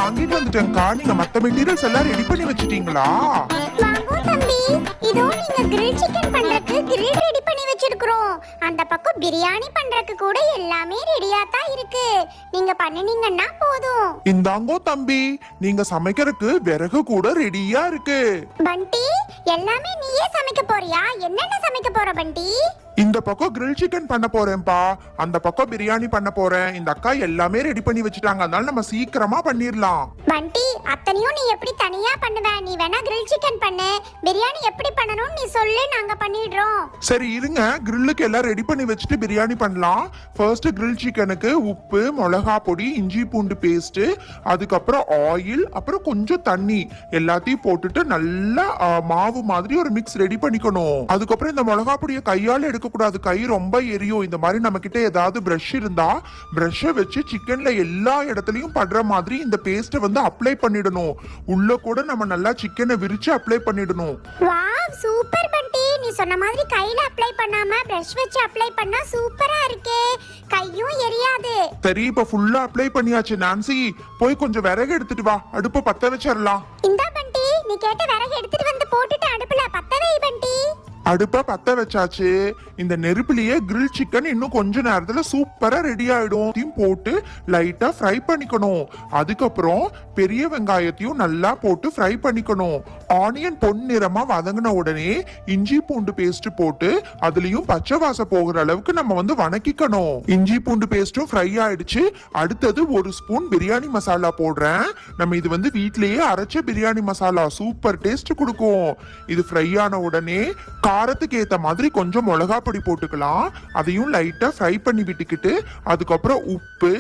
வாங்கிட்டு வந்துட்டேன்க்கா. நீங்க மத்த மெட்டீரியல்ஸ் எல்லாம் ரெடி பண்ணி வச்சிட்டீங்களா? வாங்கோ தம்பி, இதோ நீங்க கிரில் சிக்கன் பண்றதுக்கு கிரில் ரெடி பண்ணி வச்சிருக்கோம். அந்த பக்கம் பிரியாணி பண்றதுக்கு கூட எல்லாமே ரெடியா தான் இருக்கு. நீங்க பண்ணினீங்கன்னா போதும். இந்தாங்கோ தம்பி, நீங்க சமைக்கிறதுக்கு விறகு கூட ரெடியா இருக்கு. பண்டி, எல்லாமே நீயே சமைக்க போறியா? என்னென்ன சமைக்க போற பண்டி? இந்த பக்கம் கிரில் சிக்கன் பண்ண போறேன்ப்பா, அந்த பக்கம் பிரியாணி பண்ண போறேன். இந்த அக்கா எல்லாமே ரெடி பண்ணி வச்சுட்டாங்க, அதனால நம்ம சீக்கிரமா பண்ணிரலாம். பண்டி, அத்தனையும் நீ எப்படி தனியா பண்ணுவ? நீ வேணா கிரில் சிக்கன் பண்ணு, பிரியாணி எப்படி பண்ணணும்னு நீ சொல்லு, நாங்க பண்ணிடுறோம். சரி இருங்க, கிரில்லுக்கு எல்லாம் ரெடி பண்ணி வச்சுட்டு பிரியாணி பண்ணலாம். ஃபர்ஸ்ட் கிரில் சிக்கனுக்கு உப்பு, மிளகா பொடி, இஞ்சி பூண்டு பேஸ்ட், அதுக்கப்புறம் ஆயில், அப்புறம் கொஞ்சம் தண்ணி எல்லாத்தையும் போட்டுட்டு நல்லா மாவு மாதிரி ஒரு மிக்ஸ் ரெடி பண்ணிக்கணும். அதுக்கப்புறம் இந்த மிளகா பொடியை கையால எடுக்க கூடாது, கை ரொம்ப எரியும். இந்த மாதிரி நம்ம கிட்ட ஏதாவது பிரஷ் இருந்தா பிரஷை வச்சு சிக்கன்ல எல்லா இடத்துலயும் படுற மாதிரி இந்த பேஸ்ட்டை வந்து அப்ளை பண்ணிடணும். உள்ள கூட நம்ம நல்லா சிக்கனை விரிச்சு அப்ளை பண்ணிடணும். வாவ், சூப்பர் பண்டி. நீ சொன்ன மாதிரி கையில அப்ளை பண்ணாம பிரஷ் வச்சு அப்ளை பண்ணா சூப்பரா இருக்கே, கையும் எரியாது. சரி, இப்ப ஃபுல்லா அப்ளை பண்ணியாச்சு. நான்சி, போய் கொஞ்சம் விறகு எடுத்துட்டு வா, அடுப்பு பத்த வச்சிடலாம். இந்தா பண்டி, நீ கேட்ட விறகு எடுத்துட்டு வந்து போட்டுட்டு அடுப்புல பத்த வை பண்டி. அடுப்ப பத்த வச்சாச்சு. இந்த நெருப்புலயே கிரில் சிக்கன் இன்னும் கொஞ்ச நேரத்துல சூப்பரா ரெடி ஆயிடும். போட்டு லைட்டா ஃப்ரை பண்ணிக்கணும். அதுக்கப்புறம் பெரிய வெங்காயத்தையும் நல்லா போட்டு ஃப்ரை பண்ணிக்கணும். ஆனியன் பொன்னிறமா வதங்கின உடனே இஞ்சி பூண்டு பேஸ்ட் போட்டு அதுலயும் பச்சை வாசம் போகிற அளவுக்கு நம்ம வந்து வணக்கிக்கணும். இஞ்சி பூண்டு பேஸ்டும் ஃப்ரை ஆயிடுச்சு. அடுத்தது ஒரு ஸ்பூன் பிரியாணி மசாலா போடுறேன். நம்ம இது வந்து வீட்லயே அரைச்ச பிரியாணி மசாலா, சூப்பர் டேஸ்ட் கொடுக்கும். இது ஃப்ரை ஆன உடனே காரத்துக்கு ஏத்த மாதிரி கொஞ்சம் மிளகா பொடி போட்டுக்கலாம். அதையும் லைட்டா ஃப்ரை பண்ணி விட்டுக்கிட்டு அதுக்கப்புறம் உப்பு,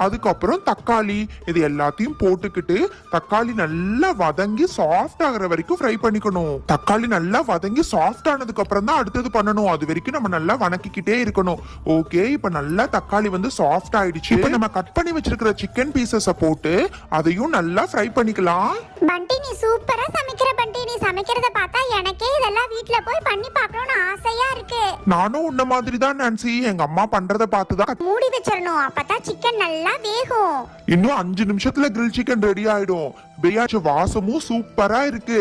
அதுக்கப்புறம் தக்காளி, இது எல்லாத்தையும் போட்டுக்கிட்டு தக்காளி நல்லா வதங்கி சாஃப்ட் ஆகுற வரைக்கும் ஃப்ரை பண்ணிக்கணும். தக்காளி நல்லா வதங்கி சாஃப்ட் ஆனதுக்கு அப்புறம் தான் அடுத்தது பண்ணணும். அது வரைக்கும் நம்ம நல்லா வணக்கிக்கிட்டே இருக்கணும். ஓகே, இப்ப நல்லா தக்காளி வந்து சாஃப்ட் ஆயிடுச்சு. இப்ப நம்ம கட் பண்ணி வச்சிருக்கிற சிக்கன் பீசஸ போட்டு அதையும் நல்லா ஃப்ரை பண்ணிக்கலாம். பண்டி, நீ சூப்பரா சமைக்கிற பண்டி. நீ சமைக்கிறத பார்த்தா எனக்கே இதெல்லாம் வீட்ல போய் பண்ணி பார்க்கணும்னு ஆசையா இருக்கு. நானும் உன்ன மாதிரி தான் நான்சி, எங்க அம்மா பண்றத பார்த்துதான் மூடி வச்சிரணும், அப்பதான் சிக்கன் நல்லா வேகும். இன்னும் 5 நிமிஷத்துல கிரில் சிக்கன் ரெடி ஆயிடும். பிரியாணி வாசமும் சூப்பரா இருக்கு.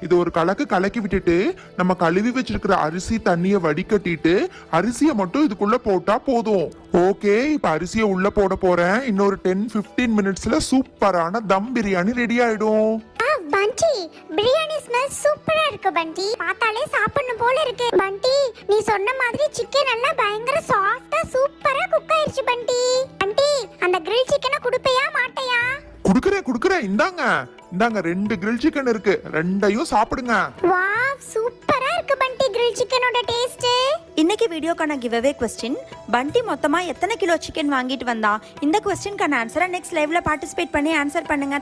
இது ஒரு கலக்கி விட்டுட்டு நம்ம கழுவி வச்சிருக்கிற அரிசி தண்ணிய வடிகட்டிட்டு அரிசியை மட்டும் இதுக்குள்ள போட்டா போதும். ஓகே, இப்ப அரிசியை உள்ள போட போறேன். இன்னொரு 10-15 மினிட்ஸ்ல சூப்பரான தம் பிரியாணி ரெடி ஆயிடும். பண்டி, பிரியாணி ஸ்மெல் சூப்பரா இருக்கு பண்டி. பார்த்தாலே சாப்பிடணும் போல இருக்கு. பண்டி, நீ சொன்ன மாதிரி சிக்கன் எல்லாம் பயங்கர சாஃப்ட்டா சூப்பரா குக் ஆயிருச்சு பண்டி. பண்டி, அந்த கிரில் சிக்கனை குடுப்பையா மாட்டையா? குடுக்குறேன். இந்தாங்க 2 கிரில் சிக்கன் இருக்கு, ரெண்டையும் சாப்பிடுங்க. வாவ், சூப்பரா இருக்கு பண்டி கிரில் சிக்கனோட டேஸ்ட். இன்னைக்கு வீடியோக்கான கிவ்அவே क्वेश्चन, பண்டி மொத்தமா எத்தனை கிலோ சிக்கன் வாங்கிட்டு வந்தா? இந்த क्वेश्चनக்கான ஆன்சரை நெக்ஸ்ட் லைவ்ல பார்ட்டிசிபேட் பண்ணி ஆன்சர் பண்ணுங்க.